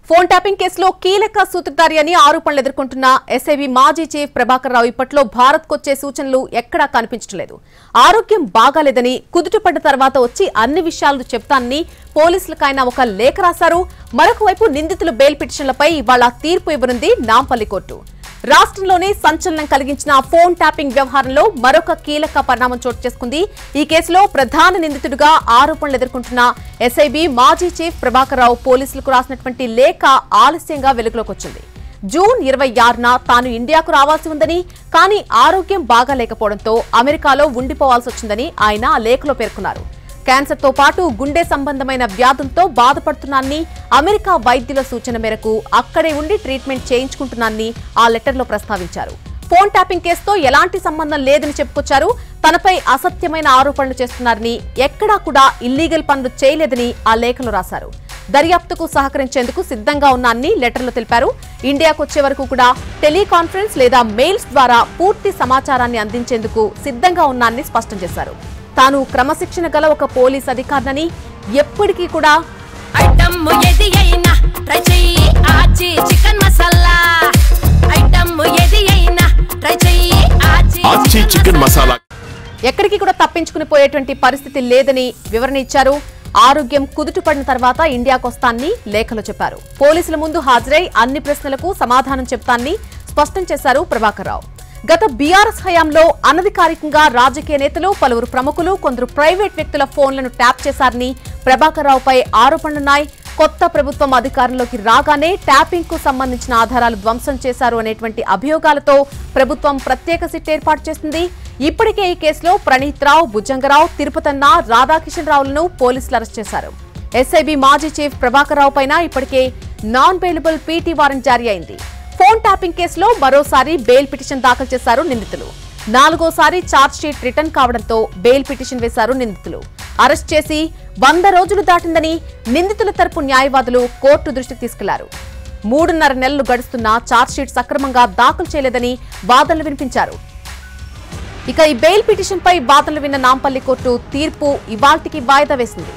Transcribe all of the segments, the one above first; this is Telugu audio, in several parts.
ఫోన్ ట్యాపింగ్ కేసులో కీలక సూత్రధారి అని ఆరోపణలు ఎదుర్కొంటున్న ఎస్ఐబి మాజీ చీఫ్ ప్రభాకర్ రావు ఇప్పట్లో భారత్కొచ్చే సూచనలు ఎక్కడా కనిపించట్లేదు. ఆరోగ్యం బాగాలేదని కుదుటపడ్డ తర్వాత వచ్చి అన్ని విషయాలు చెప్తానని పోలీసులకైనా ఒక లేఖ రాశారు. మరొక వైపు నిందితుల బెయిల్ పిటిషన్లపై ఇవాళ తీర్పు ఇవ్వనుంది నాంపల్లి కోర్టు. రాష్ట్రంలోనే సంచలనం కలిగించిన ఫోన్ ట్యాపింగ్ వ్యవహారంలో మరొక కీలక పరిణామం చోటు చేసుకుంది. ఈ కేసులో ప్రధాన నిందితుడిగా ఆరోపణలు ఎదుర్కొంటున్న ఎస్ఐబి మాజీ చీఫ్ ప్రభాకర్ రావు పోలీసులకు రాసినటువంటి లేఖ ఆలస్యంగా వెలుగులోకి వచ్చింది. జూన్ 26న తాను ఇండియాకు రావాల్సి ఉందని, కానీ ఆరోగ్యం బాగాలేకపోవడంతో అమెరికాలో ఉండిపోవాల్సి వచ్చిందని ఆయన ఆ లేఖలో పేర్కొన్నారు. క్యాన్సర్తో పాటు గుండె సంబంధమైన వ్యాధులతో బాధపడుతున్నానని, అమెరికా వైద్యుల సూచన మేరకు అక్కడే ఉండి ట్రీట్మెంట్ చేయించుకుంటున్నానని ఆ లెటర్లో ప్రస్తావించారు. ఫోన్ ట్యాపింగ్ కేసుతో ఎలాంటి సంబంధం లేదని చెప్పుకొచ్చారు. తనపై అసత్యమైన ఆరోపణలు చేస్తున్నారని, ఎక్కడా కూడా ఇల్లీగల్ పనులు చేయలేదని ఆ లేఖలో రాశారు. దర్యాప్తుకు సహకరించేందుకు సిద్ధంగా ఉన్నానని లెటర్లో తెలిపారు. ఇండియాకు వచ్చే వరకు కూడా టెలికాన్ఫరెన్స్ లేదా మెయిల్స్ ద్వారా పూర్తి సమాచారాన్ని అందించేందుకు సిద్ధంగా ఉన్నానని స్పష్టం చేశారు. తాను క్రమశిక్షణ గల ఒక పోలీస్ అధికారిని, ఎప్పటికీ కూడా ఎక్కడికి కూడా తప్పించుకుని పోయేటువంటి పరిస్థితి లేదని వివరణ ఇచ్చారు. ఆరోగ్యం కుదుటపడిన తర్వాత ఇండియాకు వస్తానని లేఖలో చెప్పారు. పోలీసుల ముందు హాజరై అన్ని ప్రశ్నలకు సమాధానం చెప్తానని స్పష్టం చేశారు ప్రభాకర్ రావు. గత బీఆర్ఎస్ హయాంలో అనధికారికంగా రాజకీయ నేతలు, పలువురు ప్రముఖులు, కొందరు ప్రైవేట్ వ్యక్తుల ఫోన్లను ట్యాప్ చేశారని ప్రభాకర్ రావుపై ఆరోపణలున్నాయి. కొత్త ప్రభుత్వం అధికారంలోకి రాగానే ట్యాపింగ్ కు సంబంధించిన ఆధారాలు ధ్వంసం చేశారు అనేటువంటి అభియోగాలతో ప్రభుత్వం ప్రత్యేక సిట్ ఏర్పాటు చేసింది. ఇప్పటికే ఈ కేసులో ప్రణీత్ రావు, భుజంగరావు, తిరుపతన్న, రాధాకిషన్ రావులను పోలీసులు అరెస్ట్ చేశారు. ఎస్ఐబి మాజీ చీఫ్ ప్రభాకర్ రావు పైన ఇప్పటికే నాన్ బెయిలబుల్ పీటీ వారెంట్ జారీ అయింది. ఫోన్ ట్యాపింగ్ కేసులో మరోసారి బెయిల్ పిటిషన్ దాఖలు చేశారు నిందితులు. 4వ ఛార్జ్ షీట్ రిటర్న్ కావడంతో బెయిల్ పిటిషన్ వేశారు నిందితులు. అరెస్ట్ చేసి 100 రోజులు దాటిందని నిందితుల తరపు న్యాయవాదులు కోర్టు దృష్టికి తీసుకెళ్లారు. 3.5 నెలలు గడుస్తున్నా ఛార్జ్ షీట్ సక్రమంగా దాఖలు చేయలేదని వాదనలు వినిపించారు. ఇక ఈ బెయిల్ పిటిషన్ పై వాదనలు విన్న నాంపల్లి కోర్టు తీర్పు ఇవాల్టికి వాయిదా వేసింది.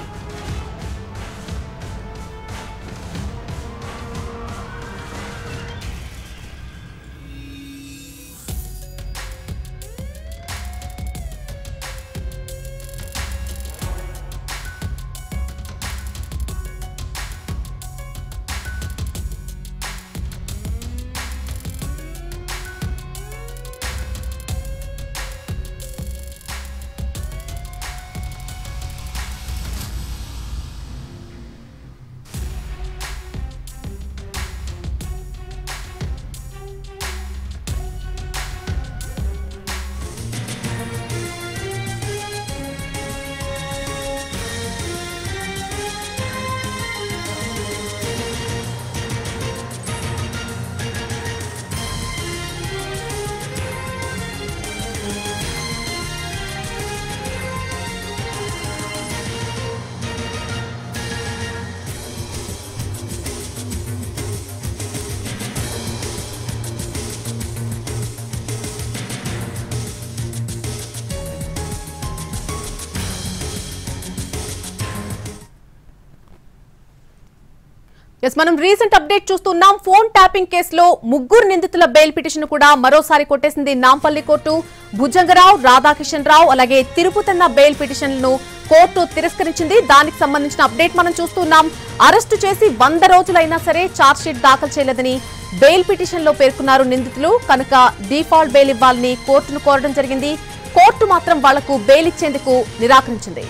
మనం రీసెంట్ అప్డేట్ చూస్తున్నాం. ఫోన్ ట్యాపింగ్ కేసులో 3 నిందితుల బెయిల్ పిటిషన్ కూడా మరోసారి కొట్టేసింది నాంపల్లి కోర్టు. భుజంగరావు, రాధాకిషన్ రావు, అలాగే తిరుపతన్న బెయిల్ పిటిషన్లను కోర్టు తిరస్కరించింది. దానికి సంబంధించిన అప్డేట్ మనం చూస్తున్నాం. అరెస్టు చేసి 100 రోజులైనా సరే ఛార్జ్ షీట్ దాఖలు చేయలేదని బెయిల్ పిటిషన్ లో పేర్కొన్నారు నిందితులు. కనుక డిఫాల్ట్ బెయిల్ ఇవ్వాలని కోర్టును కోరడం జరిగింది. కోర్టు మాత్రం వాళ్లకు బెయిల్ ఇచ్చేందుకు నిరాకరించింది.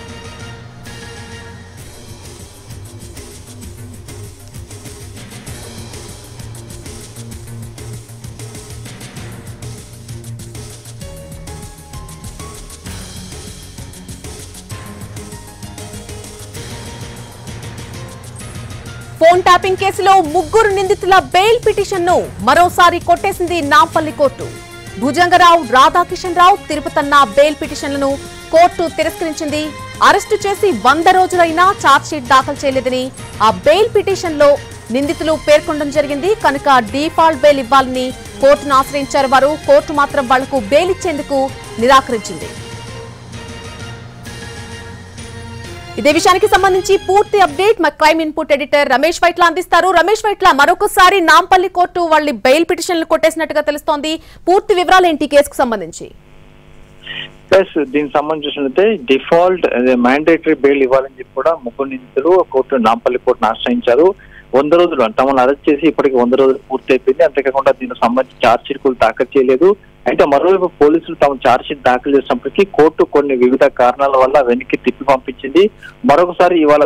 ఫోన్ ట్యాపింగ్ కేసులో 3 నిందితుల బెయిల్ పిటిషన్ ను మరోసారి కొట్టేసింది నాంపల్లి కోర్టు. భుజంగరావు, రాధాకిషన్ రావు, తిరుపతన్న బెయిల్ పిటిషన్లను కోర్టు తిరస్కరించింది. అరెస్టు చేసి 100 రోజులైనా ఛార్జ్ షీట్ దాఖలు చేయలేదని ఆ బెయిల్ పిటిషన్ లో నిందితులు పేర్కొనడం జరిగింది. కనుక డిఫాల్ట్ బెయిల్ ఇవ్వాలని కోర్టును ఆశ్రయించారు వారు. కోర్టు మాత్రం వాళ్లకు బెయిల్ ఇచ్చేందుకు నిరాకరించింది. ఇదే విషయానికి సంబంధించి పూర్తి అప్డేట్ మా crime input editor Ramesh Vaitla అందిస్తారు. రమేష్ వైట్ల, మరొకసారి నాంపల్లి కోర్టు వాళ్ళ బెయిల్ పిటిషన్లు కొట్టేసినట్టుగా తెలుస్తోంది. పూర్తి వివరాలు ఏంటి కేసుకు సంబంధించి? దీనికి సంబంధించినట్లయితే డిఫాల్ట్ మ్యాండేటరీ బెయిల్ ఇవ్వాలని చెప్పి కూడా ముగ్గురు నిందితులు కోర్టు నాంపల్లి కోర్టును ఆశ్రయించారు. 100 రోజులు తమను అరెస్ట్ చేసి ఇప్పటికి 100 రోజులు పూర్తి అయిపోయింది. అంతేకాకుండా దీనికి సంబంధించి ఛార్జ్ షీట్ దాఖలు చేయలేదు. అయితే మరోవైపు పోలీసులు తమ ఛార్జ్ షీట్ దాఖలు చేసినప్పటికీ కోర్టు కొన్ని వివిధ కారణాల వల్ల వెనక్కి తిప్పి పంపించింది. మరొకసారి ఇవాళ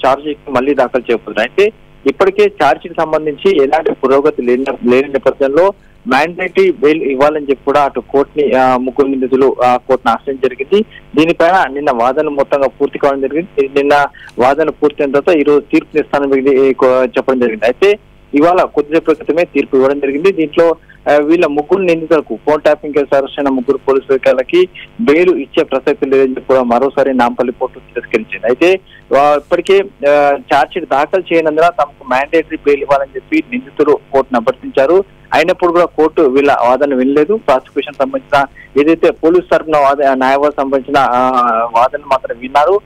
ఛార్జ్ షీట్ మళ్ళీ దాఖలు చేయబోతున్నారు. అయితే ఇప్పటికే ఛార్జ్ షీట్ సంబంధించి ఎలాంటి పురోగతి లేని నేపథ్యంలో మ్యాండేటరీ బెయిల్ ఇవ్వాలని చెప్పి కూడా అటు కోర్టుని ముగ్గురు నిందితులు కోర్టును ఆశ్రయించడం జరిగింది. దీనిపైన నిన్న వాదనలు మొత్తంగా పూర్తి కావడం జరిగింది. నిన్న వాదన పూర్తయిన తర్వాత ఈ రోజు తీర్పునిస్తానని చెప్పడం జరిగింది. అయితే ఇవాళ కొద్దిసేపటి క్రితమే తీర్పు ఇవ్వడం జరిగింది. దీంట్లో వీళ్ళ ముగ్గురు నిందితులకు ఫోన్ ట్యాపింగ్ కేసు అరెస్ట్ అయిన ముగ్గురు పోలీసు అధికారులకి బెయిల్ ఇచ్చే ప్రసక్తి లేదని చెప్పి కూడా మరోసారి నాంపల్లి కోర్టు తిరస్కరించింది. అయితే ఇప్పటికే ఛార్జ్ షీట్ దాఖలు చేయనందున తమకు మ్యాండేటరీ బెయిల్ ఇవ్వాలని చెప్పి నిందితులు కోర్టును అభ్యర్థించారు. అయినప్పుడు కూడా కోర్టు వీళ్ళ వాదన వినలేదు. ప్రాసిక్యూషన్ సంబంధించిన ఏదైతే పోలీసు తరఫున న్యాయవాది సంబంధించిన వాదన మాత్రం విన్నారు,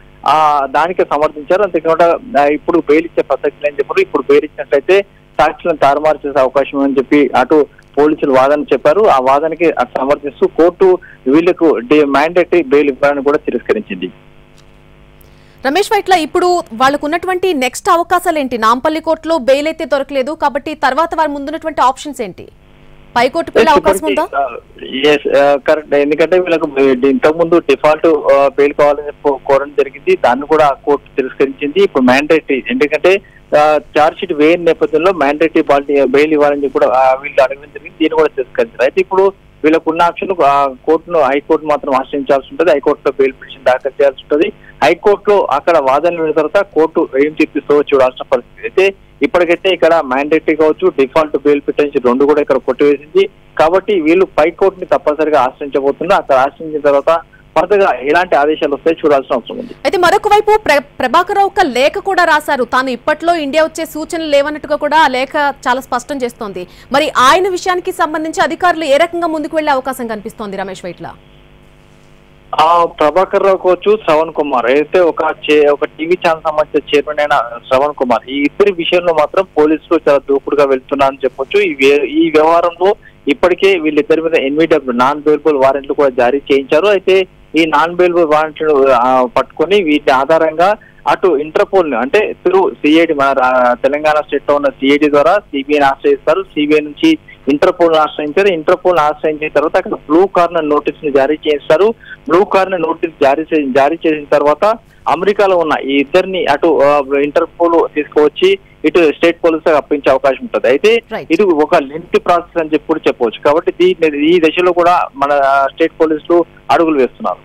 దానికి సమర్థించారు. అంతేకాకుండా ఇప్పుడు బెయిల్ ఇచ్చే ప్రసక్తి లేని చెప్పారు. ఇప్పుడు బెయిల్ ఇచ్చినట్లయితే సాక్షులను తారుమారు చేసే అవకాశం అని చెప్పి అటు పోలీసులు వాదన చెప్పారు. ఆ వాదనకి సమర్థిస్తూ కోర్టు వీళ్లకు మ్యాండేటరీ బెయిల్ ఇవ్వాలని కూడా తిరస్కరించింది. రమేష్ వైట్ల, ఇప్పుడు వాళ్ళకు ఉన్నటువంటి నెక్స్ట్ అవకాశాలు ఏంటి? నాంపల్లి కోర్టులో బెయిల్ అయితే దొరకలేదు కాబట్టి తర్వాత వారి ముందున్నటువంటి ఆప్షన్స్ ఏంటి? పైకోర్టుకు వెళ్ళే అవకాశం ఉందా? కరెక్ట్. ఎందుకంటే వీళ్ళకు ఇంతకు ముందు డిఫాల్ట్ బెయిల్ కావాలని కోరడం జరిగింది. దాన్ని కూడా కోర్టు తిరస్కరించింది. ఇప్పుడు మ్యాండేటరీ, ఎందుకంటే ఛార్జ్ షీట్ వేయని నేపథ్యంలో మ్యాండేటరీ బెయిల్ ఇవ్వాలని కూడా వీళ్ళు అడగడం జరిగింది. దీన్ని కూడా తిరస్కరించారు. అయితే ఇప్పుడు వీళ్ళకు ఉన్న ఆప్షన్ కోర్టును హైకోర్టు మాత్రం ఆశ్రయించాల్సి ఉంటుంది. హైకోర్టులో బెయిల్ పిటిషన్ దాఖలు చేయాల్సి ఉంటుంది. హైకోర్టులో అక్కడ వాదనలు విన్న తర్వాత కోర్టు ఏం చెప్పిస్తో చూడాల్సిన పరిస్థితి. అయితే ఇప్పటికైతే ఇక్కడ మ్యాండేటరీ కావచ్చు, డిఫాల్ట్ బెయిల్ పిటిషన్ రెండు కూడా ఇక్కడ కొట్టివేసింది. కాబట్టి వీళ్ళు పైకోర్టుని తప్పనిసరిగా ఆశ్రయించబోతున్నారు. అక్కడ ఆశ్రయించిన తర్వాత కొత్తగా ఎలాంటి ఆదేశాలు వస్తాయి చూడాల్సిన అవసరం ఉంది. అయితే మరొక వైపు ప్రభాకర్ రావు ఒక లేఖ కూడా రాశారు. తాను ఇప్పట్లో ఇండియా వచ్చే సూచనలు లేవన్నట్టుగా కూడా ఆ లేఖ చాలా స్పష్టం చేస్తోంది. మరి ఆయన విషయానికి సంబంధించి అధికారులు ఏ రకంగా ముందుకు వెళ్లే అవకాశం కనిపిస్తోంది రమేష్ వైట్ల? ప్రభాకర్ రావు కావచ్చు, శ్రవణ్ కుమార్, అయితే ఒక టీవీ ఛానల్ సంబంధించిన చైర్మన్ అయిన శ్రవణ్ కుమార్, ఈ ఇద్దరి విషయంలో మాత్రం పోలీసులు చాలా దూకుడుగా వెళ్తున్నారని చెప్పొచ్చు. ఈ వ్యవహారంలో ఇప్పటికే వీళ్ళిద్దరి మీద NVW నాన్ బెయిలబుల్ వారెంట్లు కూడా జారీ చేయించారు. అయితే ఈ నాన్ బెయిలబుల్ వారెంట్లు పట్టుకొని వీటి ఆధారంగా అటు ఇంటర్పోల్ అంటే త్రూ సిఐడి, మన తెలంగాణ స్టేట్ లో ఉన్న సిఐడి ద్వారా సిబిఐని ఆశ్రయిస్తారు. సిబిఐ నుంచి ఇంటర్పోల్ ఆశ్రయించారు. ఇంటర్పోల్ ఆశ్రయించిన తర్వాత అక్కడ బ్లూ కార్నర్ నోటీస్ ని జారీ చేస్తారు. బ్లూ కార్నర్ నోటీస్ జారీ చేసిన తర్వాత అమెరికాలో ఉన్న ఈ ఇద్దరిని అటు ఇంటర్పోల్ తీసుకువచ్చి ఇటు స్టేట్ పోలీసు అప్పించే అవకాశం ఉంటుంది. అయితే ఇది ఒక లెంత్ ప్రాసెస్ అని చెప్పి చెప్పవచ్చు. కాబట్టి ఈ దశలో కూడా మన స్టేట్ పోలీసులు అడుగులు వేస్తున్నారు.